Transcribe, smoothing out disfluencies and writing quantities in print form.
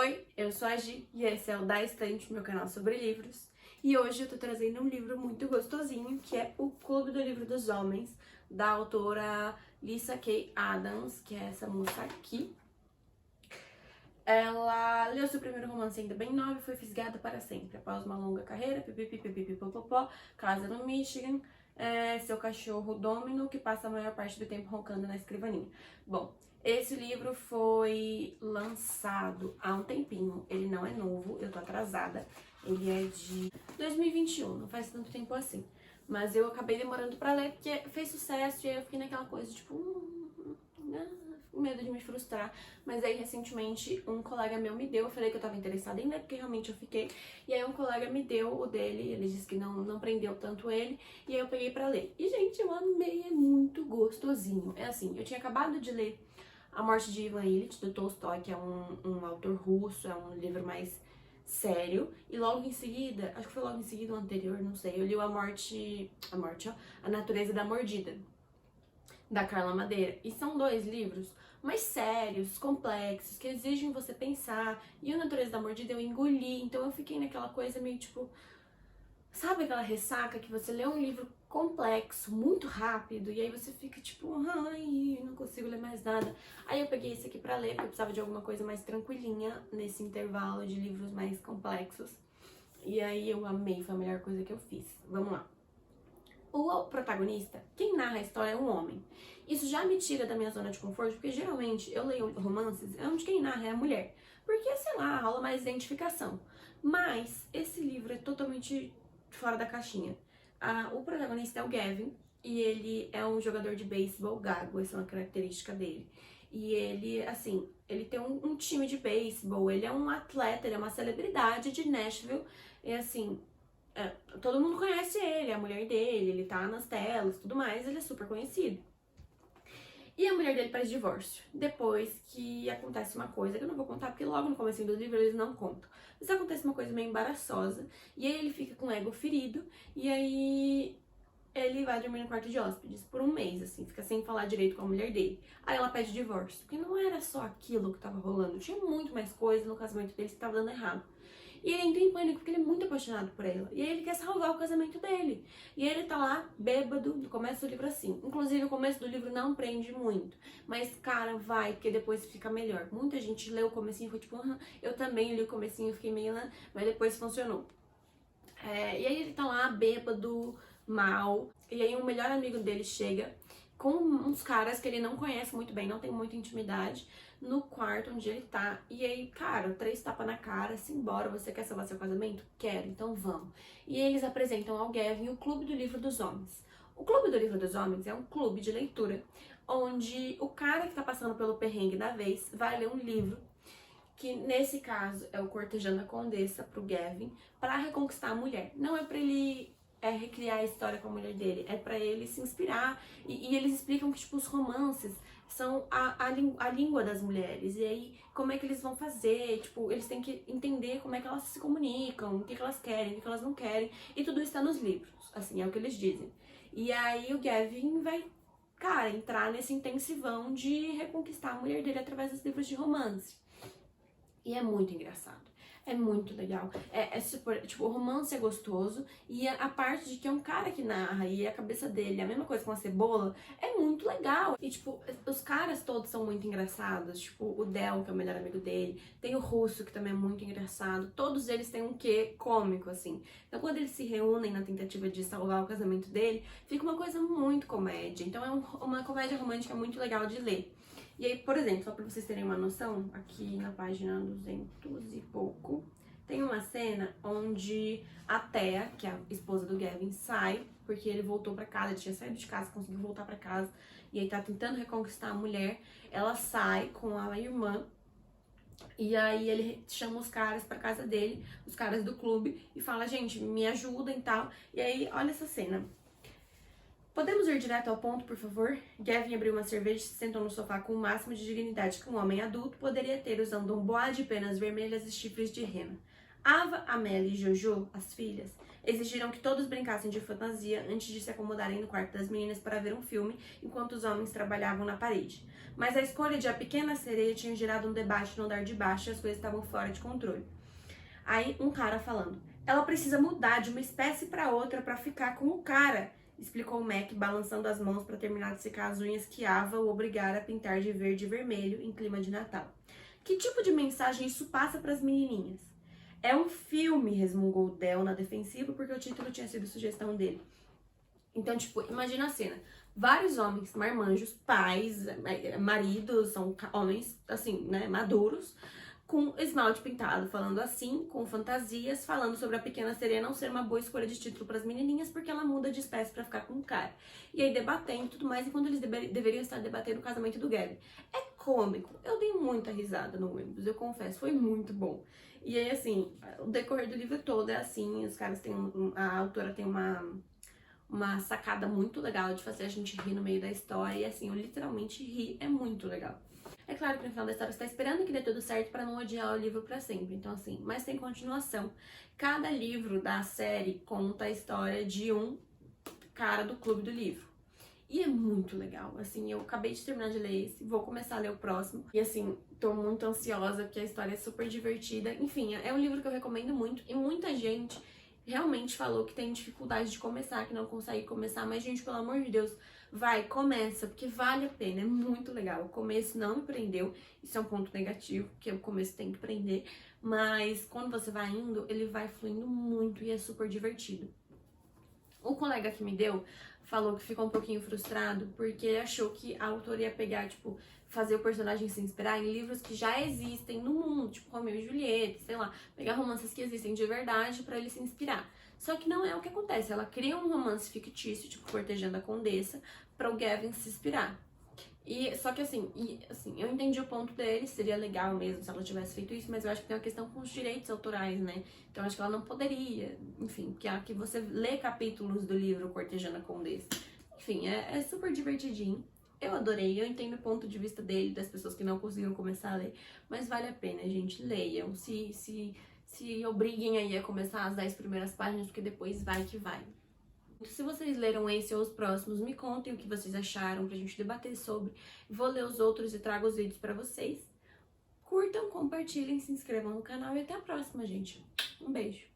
Oi, eu sou a Gi e esse é o Da Estante, meu canal sobre livros. E hoje eu tô trazendo um livro muito gostosinho, que é O Clube do Livro dos Homens, da autora Lyssa Kay Adams, que é essa moça aqui. Ela leu seu primeiro romance ainda bem nova e foi fisgada para sempre. Após uma longa carreira, pipipipipipopopó, casa no Michigan, seu cachorro Domino, que passa a maior parte do tempo roncando na escrivaninha. Bom, esse livro foi lançado há um tempinho, ele não é novo, eu tô atrasada. Ele é de 2021, não faz tanto tempo assim. Mas eu acabei demorando pra ler porque fez sucesso e aí eu fiquei naquela coisa, tipo, medo de me frustrar. Mas aí recentemente um colega meu me deu, eu falei que eu tava interessada em ler, porque realmente eu fiquei. E aí um colega me deu o dele, ele disse que não prendeu tanto ele, e aí eu peguei pra ler. E gente, eu amei, é muito gostosinho. É assim, eu tinha acabado de ler A Morte de Ivan Ilitch, do Tolstói, que é um autor russo, é um livro mais sério, e logo em seguida, acho que foi logo em seguida o anterior, não sei, eu li A Natureza da Mordida, da Carla Madeira, e são dois livros mais sérios, complexos, que exigem você pensar, e A Natureza da Mordida eu engoli, então eu fiquei naquela coisa meio tipo, sabe aquela ressaca que você lê um livro complexo, muito rápido, e aí você fica tipo, ai, não consigo ler mais nada. Aí eu peguei esse aqui pra ler, porque eu precisava de alguma coisa mais tranquilinha nesse intervalo de livros mais complexos. E aí eu amei, foi a melhor coisa que eu fiz. Vamos lá. O protagonista, quem narra a história é um homem. Isso já me tira da minha zona de conforto, porque geralmente eu leio romances onde quem narra é a mulher. Porque, sei lá, rola mais identificação. Mas esse livro é totalmente fora da caixinha. O protagonista é o Gavin, e ele é um jogador de beisebol gago, essa é uma característica dele. E ele, assim, ele tem um time de beisebol, ele é um atleta, ele é uma celebridade de Nashville, e assim, todo mundo conhece ele, a mulher dele, ele tá nas telas, tudo mais, ele é super conhecido. E a mulher dele pede divórcio, depois que acontece uma coisa, que eu não vou contar, porque logo no começo do livro eles não contam. Mas acontece uma coisa meio embaraçosa, e aí ele fica com o ego ferido, e aí ele vai dormir no quarto de hóspedes por um mês, assim, fica sem falar direito com a mulher dele. Aí ela pede divórcio, porque não era só aquilo que tava rolando, tinha muito mais coisa no casamento deles que tava dando errado. E ele entra em pânico porque ele é muito apaixonado por ela. E aí ele quer salvar o casamento dele. E ele tá lá, bêbado, no começo do livro assim. Inclusive, o começo do livro não prende muito. Mas, cara, vai, porque depois fica melhor. Muita gente leu o comecinho e foi tipo, eu também li o comecinho e fiquei meio lá, mas depois funcionou. E aí ele tá lá, bêbado, mal. E aí o melhor amigo dele chega com uns caras que ele não conhece muito bem, não tem muita intimidade, no quarto onde ele tá. E aí, cara, 3 tapas na cara, simbora, você quer salvar seu casamento? Quero, então vamos. E eles apresentam ao Gavin o Clube do Livro dos Homens. O Clube do Livro dos Homens é um clube de leitura, onde o cara que tá passando pelo perrengue da vez vai ler um livro, que nesse caso é o Cortejando a Condessa pro Gavin, para reconquistar a mulher. Não é pra ele recriar a história com a mulher dele, é pra ele se inspirar. E eles explicam que, tipo, os romances são a língua das mulheres. E aí, como é que eles vão fazer? Tipo, eles têm que entender como é que elas se comunicam, o que elas querem, o que elas não querem. E tudo está nos livros, assim, é o que eles dizem. E aí o Gavin vai, cara, entrar nesse intensivão de reconquistar a mulher dele através dos livros de romance. E é muito engraçado. É muito legal. É super, tipo, o romance é gostoso. E a parte de que é um cara que narra e a cabeça dele é a mesma coisa com a cebola, é muito legal. E, tipo, os caras todos são muito engraçados. Tipo, o Del, que é o melhor amigo dele. Tem o Russo, que também é muito engraçado. Todos eles têm um quê cômico, assim. Então, quando eles se reúnem na tentativa de salvar o casamento dele, fica uma coisa muito comédia. Então, é uma comédia romântica muito legal de ler. E aí, por exemplo, só pra vocês terem uma noção, aqui na página 200 e pouco, tem uma cena onde a Thea, que é a esposa do Gavin, sai, porque ele voltou pra casa, ele tinha saído de casa, conseguiu voltar pra casa, e aí tá tentando reconquistar a mulher. Ela sai com a irmã, e aí ele chama os caras pra casa dele, os caras do clube, e fala, gente, me ajudem e tal. E aí, olha essa cena. Podemos ir direto ao ponto, por favor? Gavin abriu uma cerveja e se sentou no sofá com o máximo de dignidade que um homem adulto poderia ter, usando um boá de penas vermelhas e chifres de rena. Ava, Amélia e Jojo, as filhas, exigiram que todos brincassem de fantasia antes de se acomodarem no quarto das meninas para ver um filme, enquanto os homens trabalhavam na parede. Mas a escolha de A Pequena Sereia tinha gerado um debate no andar de baixo e as coisas estavam fora de controle. Aí um cara falando, ela precisa mudar de uma espécie para outra para ficar com o cara, explicou o Mac, balançando as mãos para terminar de secar as unhas que Ava o obrigara a pintar de verde e vermelho em clima de Natal. Que tipo de mensagem isso passa para as menininhas? É um filme, resmungou Del na defensiva, porque o título tinha sido sugestão dele. Então, tipo, imagina a cena. Vários homens, marmanjos, pais, maridos, são homens, assim, né, maduros, com esmalte pintado, falando assim, com fantasias, falando sobre a Pequena Sereia não ser uma boa escolha de título para as menininhas, porque ela muda de espécie para ficar com o cara. E aí debatendo e tudo mais, enquanto eles deveriam estar debatendo o casamento do Gavin. É cômico. Eu dei muita risada no ônibus, eu confesso, foi muito bom. E aí, assim, o decorrer do livro todo é assim, os caras têm, a autora tem uma sacada muito legal de fazer a gente rir no meio da história, e assim, eu literalmente ri, é muito legal. É claro que no final da história você tá esperando que dê tudo certo para não odiar o livro para sempre, então assim, mas tem continuação. Cada livro da série conta a história de um cara do clube do livro. E é muito legal, assim, eu acabei de terminar de ler esse, vou começar a ler o próximo. E assim, tô muito ansiosa porque a história é super divertida. Enfim, é um livro que eu recomendo muito e muita gente realmente falou que tem dificuldade de começar, que não consegue começar. Mas, gente, pelo amor de Deus, vai, começa, porque vale a pena, é muito legal. O começo não me prendeu, isso é um ponto negativo, porque o começo tem que prender. Mas quando você vai indo, ele vai fluindo muito e é super divertido. O colega que me deu falou que ficou um pouquinho frustrado porque achou que a autora ia pegar, tipo, fazer o personagem se inspirar em livros que já existem no mundo, tipo Romeu e Julieta, sei lá, pegar romances que existem de verdade pra ele se inspirar. Só que não é o que acontece, ela cria um romance fictício, tipo Cortejando a Condessa, para o Gavin se inspirar. E, só que assim, eu entendi o ponto dele, seria legal mesmo se ela tivesse feito isso, mas eu acho que tem uma questão com os direitos autorais, né? Então acho que ela não poderia, enfim, que você lê capítulos do livro Cortejando a Condessa. Enfim, é super divertidinho. Eu adorei, eu entendo o ponto de vista dele, das pessoas que não conseguiram começar a ler, mas vale a pena, gente, leiam, se obriguem aí a começar as 10 primeiras páginas, porque depois vai que vai. Se vocês leram esse ou os próximos, me contem o que vocês acharam pra gente debater sobre. Vou ler os outros e trago os vídeos pra vocês. Curtam, compartilhem, se inscrevam no canal e até a próxima, gente. Um beijo!